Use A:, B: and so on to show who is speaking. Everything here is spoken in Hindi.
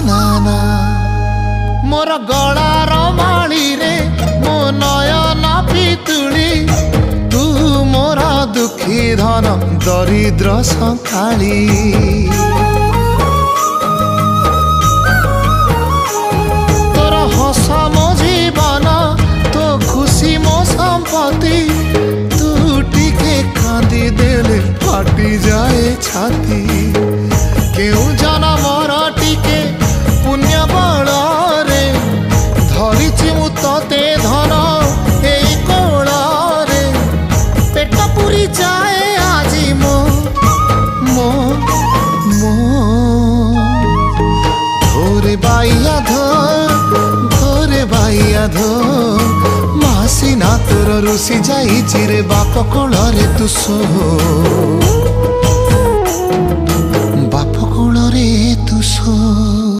A: ना मोर गलार माली रे मो नयन पितुली तू मोर दुखी धन दरिद्र संकाली तोर हस मो जीवन तो खुशी मो संपत्ति तू टिके कांदी देले फाटी जाए छाती केउ जनमर टिके पुण्य बल रे धरिछि मु तते धन एई कोल रे पेट पुरी जाए आजी मो मो मो धोरे बाइया धो मासी ना तोर रुसी जाई चिरे बाप कोल रे तू सो।